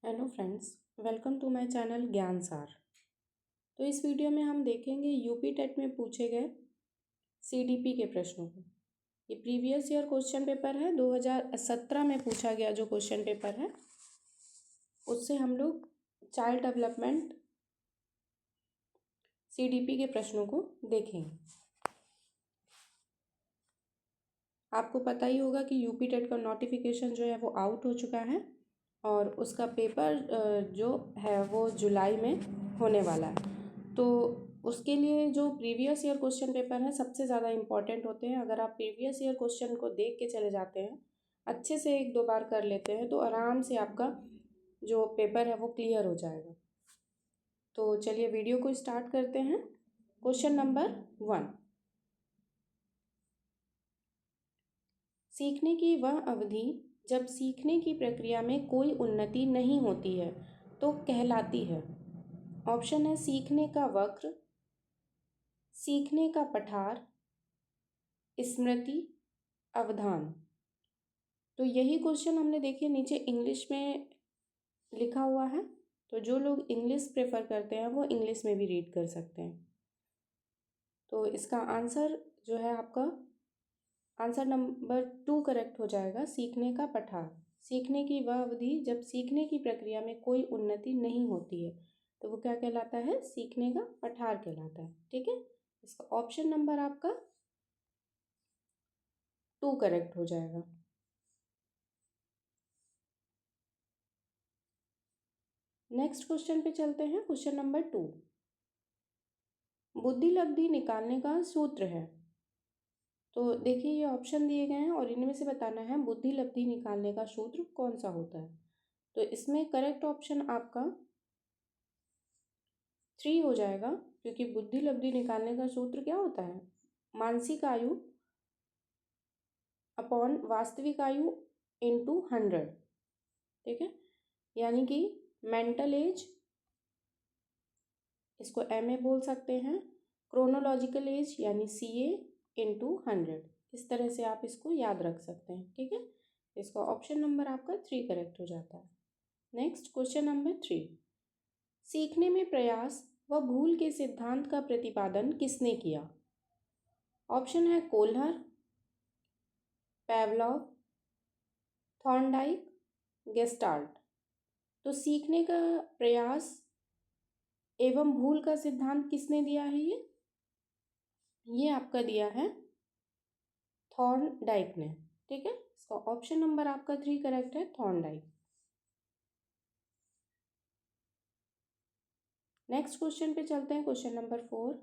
Hello friends, welcome to my channel Gyan Saar. तो इस video में हम देखेंगे यूपी टेट में पूछे गए सीडीपी के प्रश्नों को। ये प्रीवियस ईयर क्वेश्चन पेपर है, 2017 में पूछा गया जो क्वेश्चन पेपर है उससे हम लोग चाइल्ड डेवलपमेंट सीडीपी के प्रश्नों को देखेंगे। आपको पता ही होगा कि यूपी टेट का नोटिफिकेशन जो है वो आउट हो चुका है और उसका पेपर जो है वो जुलाई में होने वाला है। तो उसके लिए जो प्रीवियस ईयर क्वेश्चन पेपर है सबसे ज़्यादा इम्पॉर्टेंट होते हैं। अगर आप प्रीवियस ईयर क्वेश्चन को देख के चले जाते हैं, अच्छे से एक दो बार कर लेते हैं, तो आराम से आपका जो पेपर है वो क्लियर हो जाएगा। तो चलिए वीडियो को स्टार्ट करते हैं। क्वेश्चन नंबर 1, सीखने की वह अवधि जब सीखने की प्रक्रिया में कोई उन्नति नहीं होती है तो कहलाती है। ऑप्शन है सीखने का वक्र, सीखने का पठार, स्मृति, अवधान। तो यही क्वेश्चन हमने देखिए नीचे इंग्लिश में लिखा हुआ है, तो जो लोग इंग्लिश प्रेफर करते हैं वो इंग्लिश में भी रीड कर सकते हैं। तो इसका आंसर जो है आपका आंसर नंबर 2 करेक्ट हो जाएगा, सीखने का पठार। सीखने की वह अवधि जब सीखने की प्रक्रिया में कोई उन्नति नहीं होती है तो वो क्या कहलाता है? सीखने का पठार कहलाता है। ठीक है, इसका ऑप्शन नंबर आपका 2 करेक्ट हो जाएगा। नेक्स्ट क्वेश्चन पे चलते हैं। क्वेश्चन नंबर 2, बुद्धि लब्धि निकालने का सूत्र है। तो देखिए ये ऑप्शन दिए गए हैं और इनमें से बताना है बुद्धि लब्धि निकालने का सूत्र कौन सा होता है। तो इसमें करेक्ट ऑप्शन आपका 3 हो जाएगा, क्योंकि बुद्धि लब्धि निकालने का सूत्र क्या होता है? मानसिक आयु अपॉन वास्तविक आयु इंटू 100। ठीक है, यानी कि मेंटल एज, इसको एम ए बोल सकते हैं, क्रोनोलॉजिकल एज यानी सी ए इंटू 100। इस तरह से आप इसको याद रख सकते हैं। ठीक है, इसका ऑप्शन नंबर आपका 3 करेक्ट हो जाता है। नेक्स्ट क्वेश्चन नंबर 3, सीखने में प्रयास व भूल के सिद्धांत का प्रतिपादन किसने किया? ऑप्शन है कोल्हर, पैवलॉव, थॉर्नडाइक, गेस्टाल्ट। तो सीखने का प्रयास एवं भूल का सिद्धांत किसने दिया है? ये आपका दिया है थॉर्नडाइक ने। ठीक है, इसका ऑप्शन नंबर आपका 3 करेक्ट है, थॉर्नडाइक। नेक्स्ट क्वेश्चन पे चलते हैं। क्वेश्चन नंबर 4,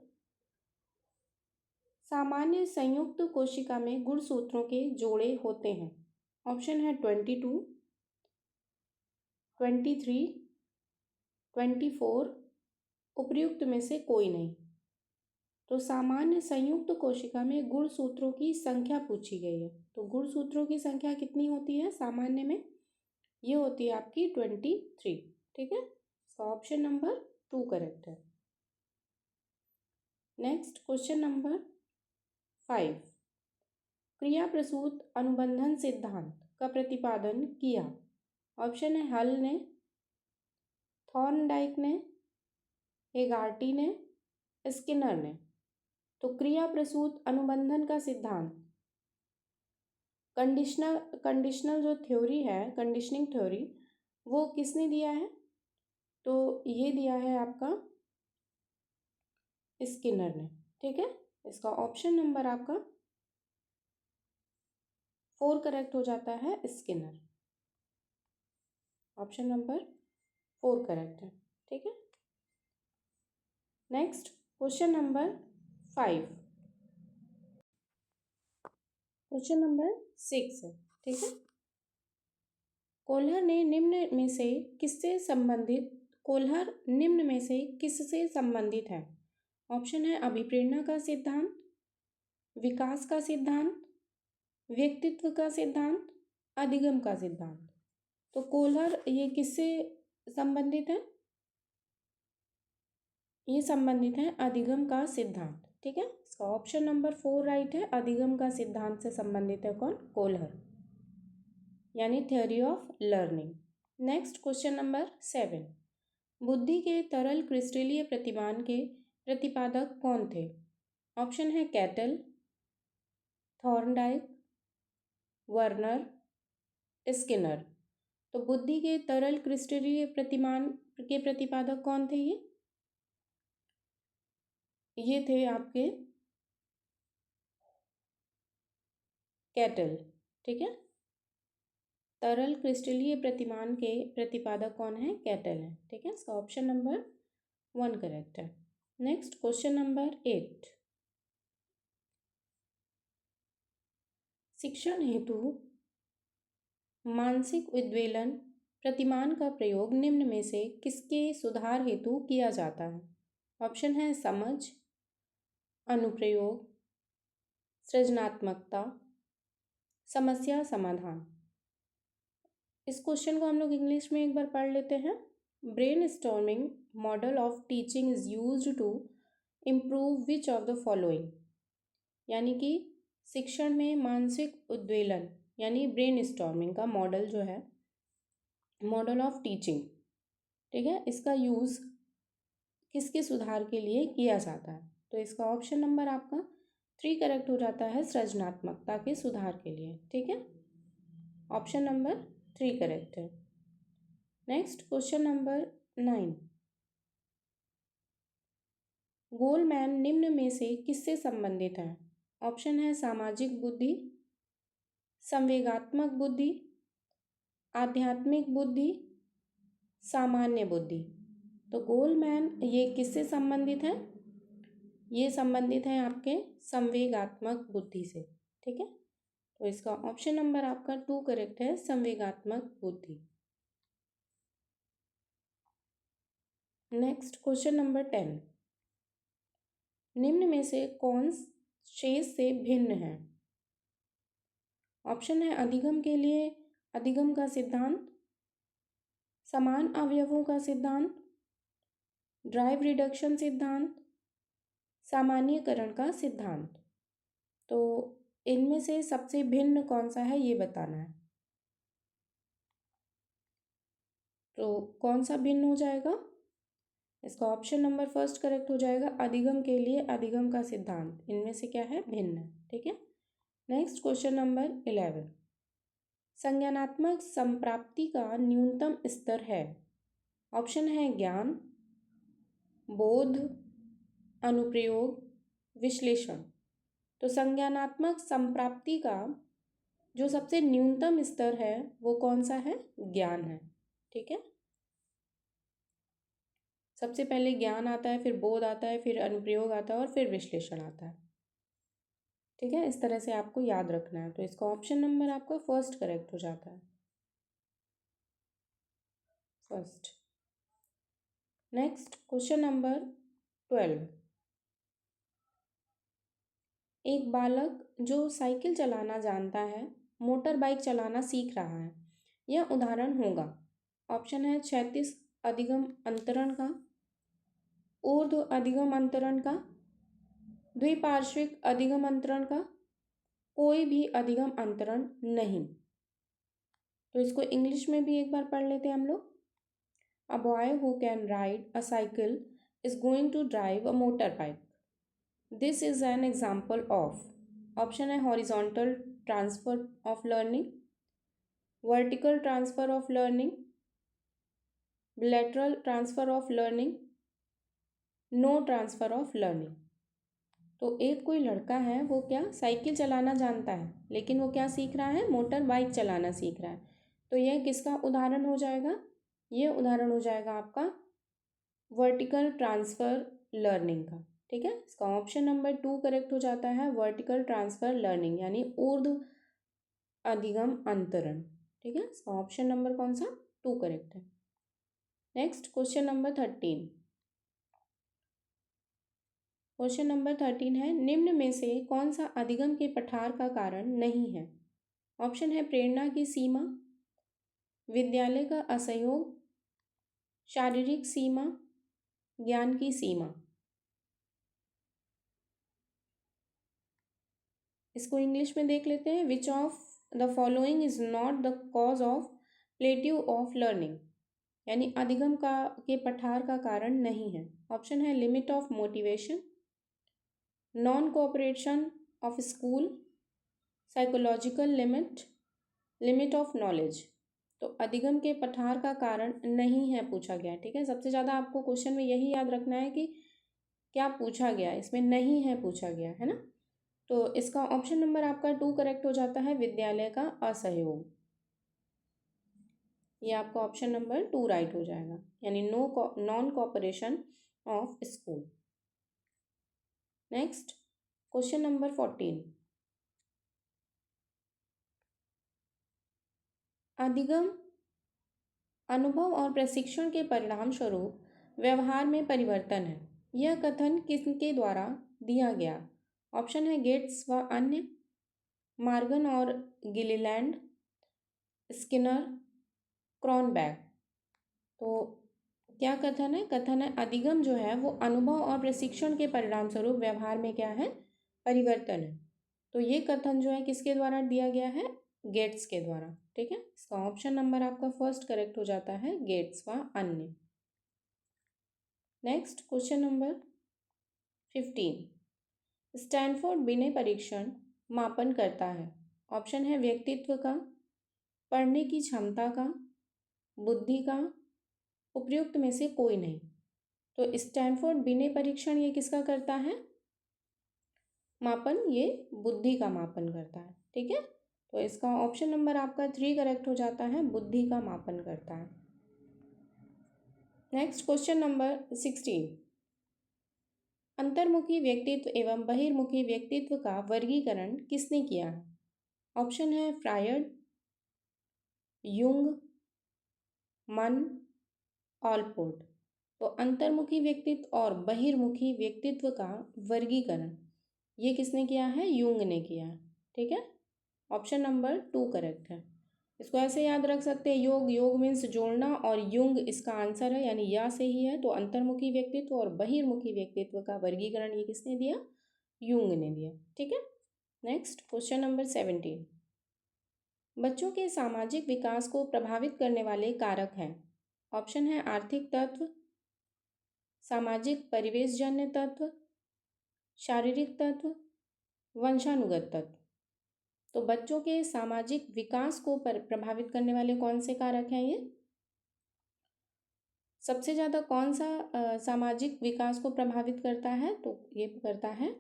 सामान्य संयुक्त कोशिका में गुणसूत्रों के जोड़े होते हैं। ऑप्शन है 22, 23, 24, उपर्युक्त में से कोई नहीं। तो सामान्य संयुक्त कोशिका में गुणसूत्रों की संख्या पूछी गई है। तो गुणसूत्रों की संख्या कितनी होती है सामान्य में? ये होती है आपकी 23। ठीक है, इसका ऑप्शन नंबर 2 करेक्ट है। नेक्स्ट क्वेश्चन नंबर 5, क्रिया प्रसूत अनुबंधन सिद्धांत का प्रतिपादन किया। ऑप्शन है हल ने, थॉर्नडाइक ने, हेगार्टी ने, स्किनर ने। तो क्रिया प्रसूत अनुबंधन का सिद्धांत, कंडीशनल जो थ्योरी है, कंडीशनिंग थ्योरी, वो किसने दिया है? तो ये दिया है आपका स्किनर ने। ठीक है, इसका ऑप्शन नंबर आपका 4 करेक्ट हो जाता है, स्किनर। ऑप्शन नंबर 4 करेक्ट है। ठीक है, next question number 5, question number 6 है। ठीक है, कोल्हर निम्न में से किससे संबंधित है? ऑप्शन है अभिप्रेरणा का सिद्धांत, विकास का सिद्धांत, व्यक्तित्व का सिद्धांत, अधिगम का सिद्धांत। तो कोल्हर ये किससे संबंधित है? ये संबंधित है अधिगम का सिद्धांत। ठीक है, इसका ऑप्शन नंबर 4 राइट है, अधिगम का सिद्धांत से संबंधित है कौन? कोल्हर, यानी theory of learning. Next question number 7। बुद्धि के तरल क्रिस्टलीय प्रतिमान के प्रतिपादक कौन थे? ऑप्शन है कैटल, थॉर्नडाइक, वर्नर, स्किनर। तो बुद्धि के तरल क्रिस्टलीय प्रतिमान के प्रतिपादक कौन थे? ये थे आपके कैटल। ठीक है, तरल क्रिस्टलीय प्रतिमान के प्रतिपादक कौन है? कैटल है। ठीक है, इसका ऑप्शन नंबर 1 करेक्ट है। Next question number 8। शिक्षण हेतु मानसिक उद्वेलन प्रतिमान का प्रयोग निम्न में से किसके सुधार हेतु किया जाता है? ऑप्शन है समझ, अनुप्रयोग, सृजनात्मकता, समस्या समाधान। इस क्वेश्चन को हम लोग इंग्लिश में एक बार पढ़ लेते हैं। Brainstorming model of teaching is used to improve which of the following. यानी कि शिक्षण में मानसिक उद्वेलन यानी ब्रेन स्टॉर्मिंग का मॉडल जो है, मॉडल ऑफ टीचिंग, ठीक है, इसका यूज़ किसके सुधार के लिए किया जाता है? तो इसका ऑप्शन नंबर आपका 3 करेक्ट हो जाता है, सृजनात्मकता के सुधार के लिए। ठीक है, ऑप्शन नंबर 3 करेक्ट है। Next question number 9। गोलमैन निम्न में से किससे संबंधित है? ऑप्शन है सामाजिक बुद्धि, संवेगात्मक बुद्धि, आध्यात्मिक बुद्धि, सामान्य बुद्धि। तो गोलमैन ये किससे संबंधित है? ये संबंधित है आपके संवेगात्मक बुद्धि से। ठीक है, तो इसका ऑप्शन नंबर आपका 2 करेक्ट है, संवेगात्मक बुद्धि। Next question number 10। निम्न में से कौन शेष से भिन्न है? ऑप्शन है अधिगम के लिए अधिगम का सिद्धांत, समान अवयवों का सिद्धांत, ड्राइव रिडक्शन सिद्धांत, सामान्यीकरण का सिद्धांत। तो इनमें से सबसे भिन्न कौन सा है ये बताना है। तो कौन सा भिन्न हो जाएगा? इसका ऑप्शन नंबर फर्स्ट करेक्ट हो जाएगा, अधिगम के लिए अधिगम का सिद्धांत। इनमें से क्या है? भिन्न। ठीक है, नेक्स्ट क्वेश्चन नंबर 11। संज्ञानात्मक संप्राप्ति का न्यूनतम स्तर है? ऑप्शन है ज्ञान, बोध, अनुप्रयोग, विश्लेषण। तो संज्ञानात्मक संप्राप्ति का जो सबसे न्यूनतम स्तर है वो कौन सा है? ज्ञान है। ठीक है, सबसे पहले ज्ञान आता है, फिर बोध आता है, फिर अनुप्रयोग आता है और फिर विश्लेषण आता है। ठीक है, इस तरह से आपको याद रखना है। तो इसका ऑप्शन नंबर आपका फर्स्ट करेक्ट हो जाता है, फर्स्ट। Next question number 12। एक बालक जो साइकिल चलाना जानता है मोटर बाइक चलाना सीख रहा है, यह उदाहरण होगा। ऑप्शन है क्षैतिज अधिगम अंतरण का, ऊर्ध्व अधिगम अंतरण का, द्विपार्श्विक अधिगम अंतरण का, कोई भी अधिगम अंतरण नहीं। तो इसको इंग्लिश में भी एक बार पढ़ लेते हैं हम लोग। A boy who can ride a cycle is going to drive a motor bike. This is an example of. Option है horizontal transfer of learning, vertical transfer of learning, bilateral transfer of learning, no transfer of learning. तो एक कोई लड़का है, वो क्या cycle चलाना जानता है, लेकिन वो क्या सीख रहा है? मोटर बाइक चलाना सीख रहा है। तो यह किसका उदाहरण हो जाएगा? ये उदाहरण हो जाएगा आपका वर्टिकल ट्रांसफर लर्निंग का। ठीक है, इसका ऑप्शन नंबर 2 करेक्ट हो जाता है, वर्टिकल ट्रांसफर लर्निंग यानी ऊर्ध्व अधिगम अंतरण। ठीक है, इसका ऑप्शन नंबर कौन सा? 2 करेक्ट है। Next question number 13। Question number 13 है, निम्न में से कौन सा अधिगम के पठार का कारण नहीं है? ऑप्शन है प्रेरणा की सीमा, विद्यालय का असहयोग, शारीरिक सीमा, ज्ञान की सीमा। इसको इंग्लिश में देख लेते हैं। विच of the following is not the cause of plateau of learning, यानी अधिगम का के पठार का कारण नहीं है। ऑप्शन है limit of motivation, non cooperation of school, psychological limit, limit of knowledge. तो अधिगम के पठार का कारण नहीं है पूछा गया, ठीक है। सबसे ज़्यादा आपको क्वेश्चन में यही याद रखना है कि क्या पूछा गया, इसमें नहीं है पूछा गया है ना। तो इसका ऑप्शन नंबर आपका 2 करेक्ट हो जाता है, विद्यालय का असहयोग। ये आपका ऑप्शन नंबर 2 राइट हो जाएगा, यानी non cooperation of school. Next question number 14, अधिगम अनुभव और प्रशिक्षण के परिणाम स्वरूप व्यवहार में परिवर्तन है। यह कथन किसके द्वारा दिया गया? ऑप्शन है गेट्स व अन्य, मार्गन और गिलीलैंड, स्किनर, क्रॉनबैक। तो क्या कथन है? कथन है अधिगम जो है वो अनुभव और प्रशिक्षण के परिणाम स्वरूप व्यवहार में क्या है? परिवर्तन है। तो ये कथन जो है किसके द्वारा दिया गया है? गेट्स के द्वारा, ठीक है। इसका ऑप्शन नंबर आपका फर्स्ट करेक्ट हो जाता है, गेट्स व अन्य। नेक्स्ट क्वेश्चन नंबर 15, स्टैनफोर्ड बिने परीक्षण मापन करता है। ऑप्शन है व्यक्तित्व का, पढ़ने की क्षमता का, बुद्धि का, उपयुक्त में से कोई नहीं। तो स्टैनफोर्ड बिने परीक्षण ये किसका करता है मापन? ये बुद्धि का मापन करता है, ठीक है। तो इसका ऑप्शन नंबर आपका 3 करेक्ट हो जाता है, बुद्धि का मापन करता है। नेक्स्ट क्वेश्चन नंबर 16, अंतर्मुखी व्यक्तित्व एवं बहिर्मुखी व्यक्तित्व का वर्गीकरण किसने किया है? ऑप्शन है फ्रायड, युंग, मन, ऑलपोर्ट। तो अंतर्मुखी व्यक्तित्व और बहिर्मुखी व्यक्तित्व का वर्गीकरण ये किसने किया है? युंग ने किया है, ठीक है। ऑप्शन नंबर 2 करेक्ट है। इसको ऐसे याद रख सकते हैं, योग, योग मीन्स जोड़ना, और युंग इसका आंसर है, यानी या से ही है। तो अंतर्मुखी व्यक्तित्व और बहिर्मुखी व्यक्तित्व का वर्गीकरण ये किसने दिया? युंग ने दिया, ठीक है। नेक्स्ट क्वेश्चन नंबर 17, बच्चों के सामाजिक विकास को प्रभावित करने वाले कारक हैं। ऑप्शन है आर्थिक तत्व, सामाजिक परिवेशजन्य तत्व, शारीरिक तत्व, वंशानुगत तत्व। तो बच्चों के सामाजिक विकास को प्रभावित करने वाले कौन से कारक हैं? ये सबसे ज़्यादा कौन सा सामाजिक विकास को प्रभावित करता है? तो ये करता है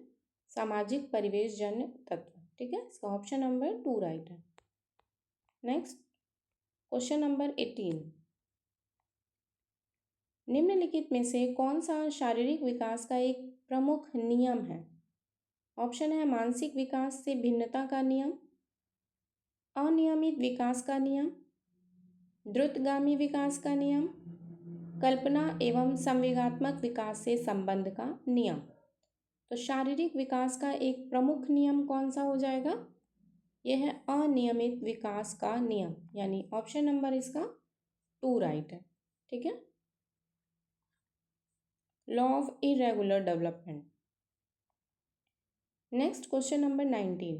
सामाजिक परिवेशजन्य तत्व, ठीक है। इसका ऑप्शन नंबर 2 राइट है। नेक्स्ट क्वेश्चन नंबर 18, निम्नलिखित में से कौन सा शारीरिक विकास का एक प्रमुख नियम है? ऑप्शन है मानसिक विकास से भिन्नता का नियम, अनियमित विकास का नियम, द्रुतगामी विकास का नियम, कल्पना एवं संवेगात्मक विकास से संबंध का नियम। तो शारीरिक विकास का एक प्रमुख नियम कौन सा हो जाएगा? यह है अनियमित विकास का नियम, यानी ऑप्शन नंबर इसका 2 राइट है, ठीक है। Law of irregular development. Next question number 19,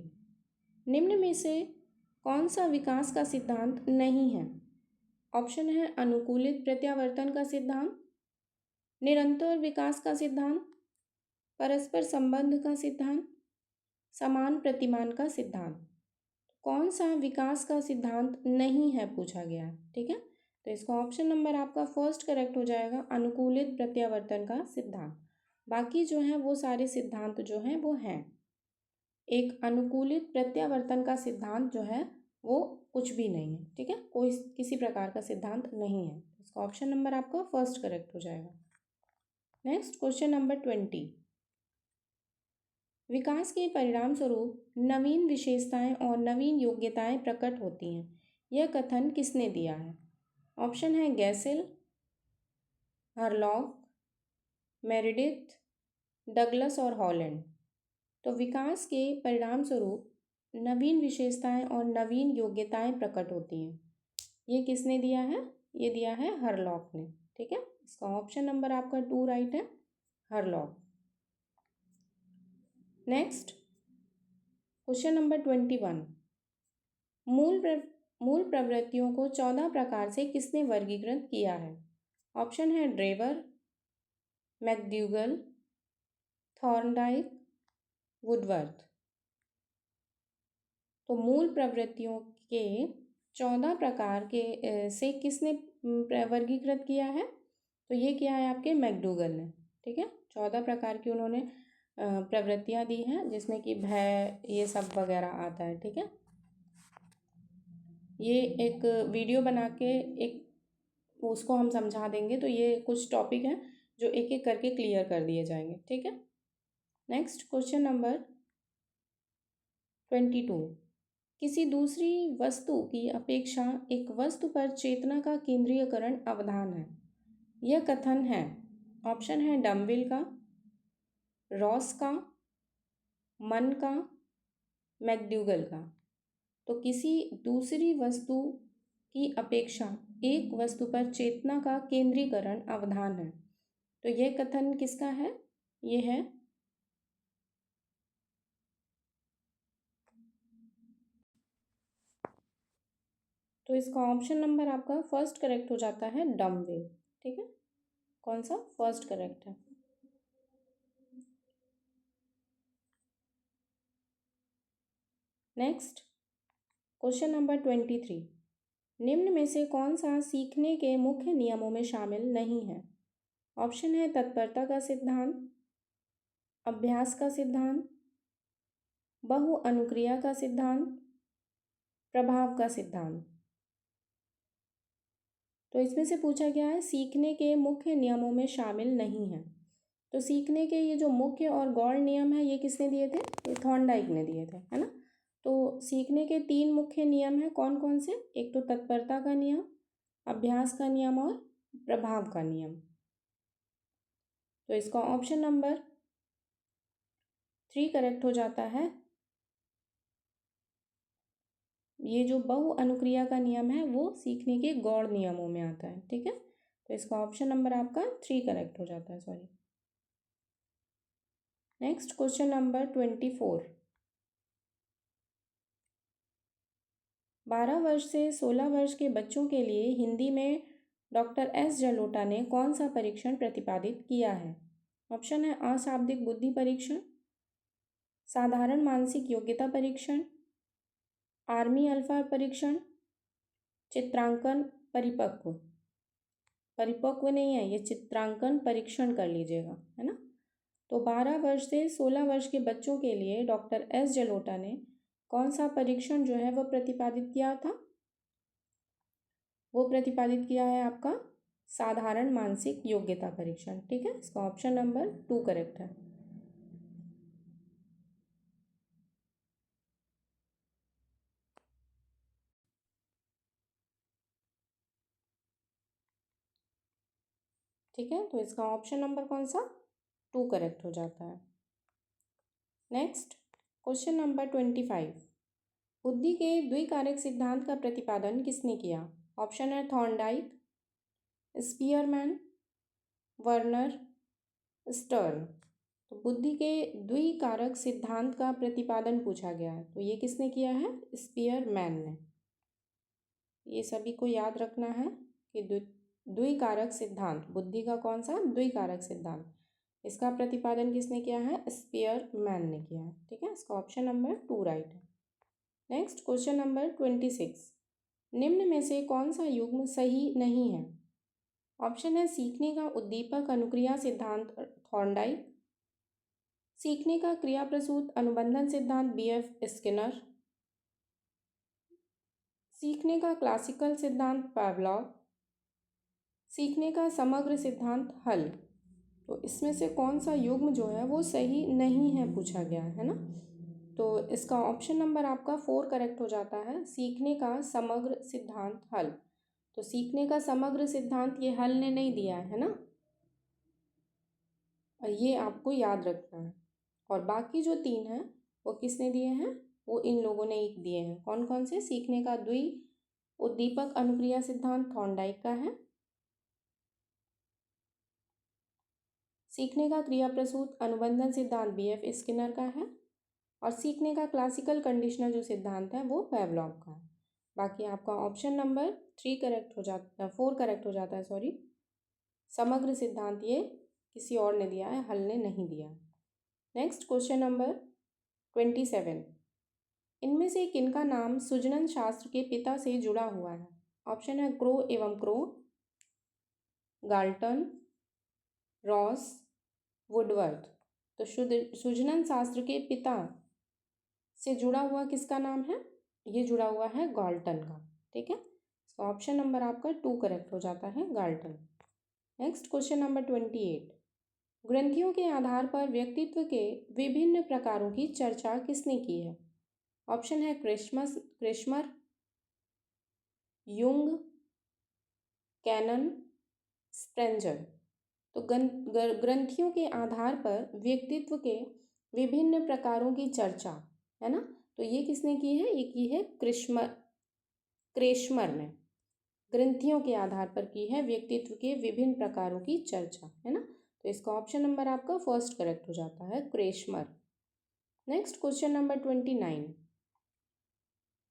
निम्न में से कौन सा विकास का सिद्धांत नहीं है? ऑप्शन है अनुकूलित प्रत्यावर्तन का सिद्धांत, निरंतर विकास का सिद्धांत, परस्पर संबंध का सिद्धांत, समान प्रतिमान का सिद्धांत। कौन सा विकास का सिद्धांत नहीं है पूछा गया है, ठीक है। तो इसका ऑप्शन नंबर आपका फर्स्ट करेक्ट हो जाएगा, अनुकूलित प्रत्यावर्तन का सिद्धांत। बाकी जो है वो सारे सिद्धांत जो हैं वो हैं, एक अनुकूलित प्रत्यावर्तन का सिद्धांत जो है वो कुछ भी नहीं है, ठीक है। कोई किसी प्रकार का सिद्धांत नहीं है। इसका ऑप्शन नंबर आपका फर्स्ट करेक्ट हो जाएगा। नेक्स्ट क्वेश्चन नंबर 20, विकास के परिणाम स्वरूप नवीन विशेषताएं और नवीन योग्यताएं प्रकट होती हैं। यह कथन किसने दिया है? ऑप्शन है गैसेल, हरलॉक, मेरिडिथ, डगलस और हॉलैंड। तो विकास के परिणाम स्वरूप नवीन विशेषताएं और नवीन योग्यताएं प्रकट होती हैं, ये किसने दिया है? ये दिया है हरलॉक ने, ठीक है। इसका ऑप्शन नंबर आपका 2 राइट है, हरलॉक। नेक्स्ट क्वेश्चन नंबर 21, मूल मूल प्रवृत्तियों को 14 प्रकार से किसने वर्गीकृत किया है? ऑप्शन है ड्रेवर, मैकडूगल, थॉर्नडाइक, वुडवर्थ। तो मूल प्रवृत्तियों के 14 प्रकार के से किसने वर्गीकृत किया है? तो ये किया है आपके मैकडूगल ने। ठीक है, 14 प्रकार की उन्होंने प्रवृत्तियां दी हैं, जिसमें कि भय ये सब वगैरह आता है। ठीक है, ये एक वीडियो बना के एक उसको हम समझा देंगे, तो ये कुछ टॉपिक हैं जो एक एक करके क्लियर कर दिए जाएंगे। ठीक है, नेक्स्ट क्वेश्चन नंबर 22। किसी दूसरी वस्तु की अपेक्षा एक वस्तु पर चेतना का केंद्रीयकरण अवधान है। यह कथन है, ऑप्शन है डम्बिल का, रॉस का, मन का, मैकडूगल का। तो किसी दूसरी वस्तु की अपेक्षा एक वस्तु पर चेतना का केंद्रीकरण अवधान है। तो यह कथन किसका है? ये है तो इसका ऑप्शन नंबर आपका फर्स्ट करेक्ट हो जाता है, डम्बिल। ठीक है, कौन सा फर्स्ट करेक्ट है? Next question number 23। निम्न में से कौन सा सीखने के मुख्य नियमों में शामिल नहीं है? ऑप्शन है तत्परता का सिद्धांत, अभ्यास का सिद्धांत, बहु अनुक्रिया का सिद्धांत, प्रभाव का सिद्धांत। तो इसमें से पूछा गया है सीखने के मुख्य नियमों में शामिल नहीं है। तो सीखने के ये जो मुख्य और गौण नियम है, ये किसने दिए थे? ये थॉर्नडाइक ने दिए थे, है ना। तो सीखने के 3 मुख्य नियम हैं, कौन कौन से? एक तो तत्परता का नियम, अभ्यास का नियम और प्रभाव का नियम। तो इसका ऑप्शन नंबर 3 करेक्ट हो जाता है। ये जो बहु अनुक्रिया का नियम है वो सीखने के गौण नियमों में आता है। ठीक है, तो इसका ऑप्शन नंबर आपका 3 करेक्ट हो जाता है, सॉरी। Next question number 24। 12 वर्ष से 16 वर्ष के बच्चों के लिए हिंदी में डॉक्टर एस जलोटा ने कौन सा परीक्षण प्रतिपादित किया है? ऑप्शन है अशाब्दिक बुद्धि परीक्षण, साधारण मानसिक योग्यता परीक्षण, आर्मी अल्फा परीक्षण, चित्रांकन परिपक्व। परिपक्व नहीं है, ये चित्रांकन परीक्षण कर लीजिएगा, है ना। तो 12 वर्ष से 16 वर्ष के बच्चों के लिए डॉक्टर एस जलोटा ने कौन सा परीक्षण जो है वो प्रतिपादित किया था? वो प्रतिपादित किया है आपका साधारण मानसिक योग्यता परीक्षण। ठीक है, इसका ऑप्शन नंबर 2 करेक्ट है। ठीक है, तो इसका ऑप्शन नंबर कौन सा? 2 करेक्ट हो जाता है। Next question number 25। बुद्धि के द्विकारक सिद्धांत का प्रतिपादन किसने किया? ऑप्शन है थॉर्नडाइक, स्पीयरमैन, वर्नर, स्टर्न। तो बुद्धि के द्विकारक सिद्धांत का प्रतिपादन पूछा गया है, तो ये किसने किया है? स्पीयरमैन ने। ये सभी को याद रखना है कि द्विकारक सिद्धांत, बुद्धि का कौन सा? द्विकारक सिद्धांत, इसका प्रतिपादन किसने किया है? स्पीयरमैन ने किया है। ठीक है, इसका ऑप्शन नंबर 2 राइट है। Next question number 26। निम्न में से कौन सा युग्म सही नहीं है? ऑप्शन है सीखने का उद्दीपक अनुक्रिया सिद्धांत थॉर्नडाइक, सीखने का क्रिया प्रसूत अनुबंधन सिद्धांत बीएफ स्किनर, सीखने का क्लासिकल सिद्धांत पावलोव, सीखने का समग्र सिद्धांत हल। तो इसमें से कौन सा युग्म जो है वो सही नहीं है पूछा गया है ना। तो इसका ऑप्शन नंबर आपका 4 करेक्ट हो जाता है, सीखने का समग्र सिद्धांत हल। तो सीखने का समग्र सिद्धांत ये हल ने नहीं दिया है ना, ये आपको याद रखना है। और बाकी जो 3 हैं वो किसने दिए हैं? वो इन लोगों ने एक दिए हैं। कौन कौन से? सीखने का द्वि उद्दीपक अनुक्रिया सिद्धांत थॉर्नडाइक का है, सीखने का क्रिया प्रसूत अनुबंधन सिद्धांत बीएफ स्किनर का है, और सीखने का क्लासिकल कंडीशनर जो सिद्धांत है वो पावलोव का है। बाकी आपका ऑप्शन नंबर 3 करेक्ट हो जाता, 4 करेक्ट हो जाता है, सॉरी। समग्र सिद्धांत ये किसी और ने दिया है, हल ने नहीं दिया। नेक्स्ट क्वेश्चन नंबर 27, इनमें से किनका नाम सुजनन शास्त्र के पिता से जुड़ा हुआ है? ऑप्शन है क्रो एवं क्रो, गाल्टन, रॉस, वुडवर्थ। तो सुजनन शास्त्र के पिता से जुड़ा हुआ किसका नाम है? ये जुड़ा हुआ है गाल्टन का। ठीक है, तो ऑप्शन नंबर आपका 2 करेक्ट हो जाता है, गाल्टन। नेक्स्ट क्वेश्चन नंबर 28, ग्रंथियों के आधार पर व्यक्तित्व के विभिन्न प्रकारों की चर्चा किसने की है? ऑप्शन है क्रेस्मर, युंग, कैनन, स्प्रेंजर। तो ग्रंथियों के आधार पर व्यक्तित्व के विभिन्न प्रकारों की चर्चा, है ना, तो ये किसने की है? ये की है क्रेस्मर ने। ग्रंथियों के आधार पर की है व्यक्तित्व के विभिन्न प्रकारों की चर्चा, है ना, तो इसका ऑप्शन नंबर आपका फर्स्ट करेक्ट हो जाता है, क्रेस्मर। नेक्स्ट क्वेश्चन नंबर 29,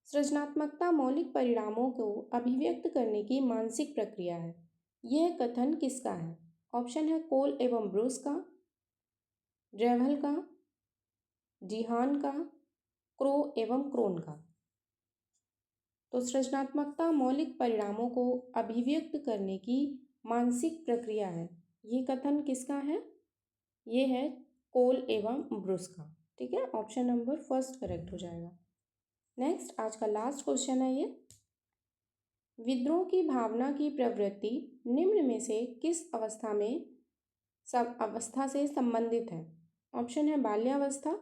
सृजनात्मकता मौलिक परिणामों को अभिव्यक्त करने की मानसिक प्रक्रिया है, यह कथन किसका है? ऑप्शन है कोल एवं ब्रूस का, ड्रेवल का, डिहान का, क्रो एवं क्रोन का। तो सृजनात्मकता मौलिक परिणामों को अभिव्यक्त करने की मानसिक प्रक्रिया है, ये कथन किसका है? ये है कोल एवं ब्रूस का। ठीक है, ऑप्शन नंबर फर्स्ट करेक्ट हो जाएगा। नेक्स्ट आज का लास्ट क्वेश्चन है ये, विद्रोह की भावना की प्रवृत्ति निम्न में से किस अवस्था से संबंधित है? ऑप्शन है बाल्यावस्था,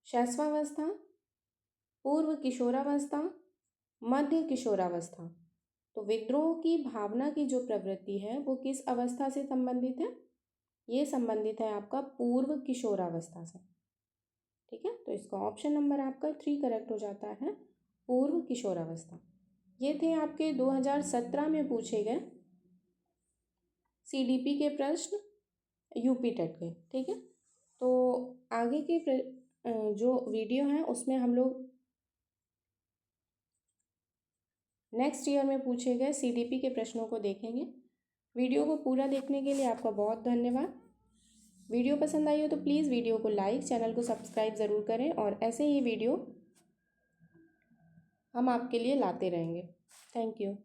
शैशवावस्था, पूर्व किशोरावस्था, मध्य किशोरावस्था। तो विद्रोह की भावना की जो प्रवृत्ति है वो किस अवस्था से संबंधित है? ये संबंधित है आपका पूर्व किशोरावस्था से। ठीक है, तो इसका ऑप्शन नंबर आपका 3 करेक्ट हो जाता है, पूर्व किशोरावस्था। ये थे आपके 2017 में पूछे गए CDP के प्रश्न, यूपी टेट के। ठीक है, तो आगे के जो वीडियो हैं उसमें हम लोग नेक्स्ट ईयर में पूछे गए CDP के प्रश्नों को देखेंगे। वीडियो को पूरा देखने के लिए आपका बहुत धन्यवाद। वीडियो पसंद आई हो तो प्लीज़ वीडियो को लाइक, चैनल को सब्सक्राइब ज़रूर करें और ऐसे ही वीडियो हम आपके लिए लाते रहेंगे। Thank you.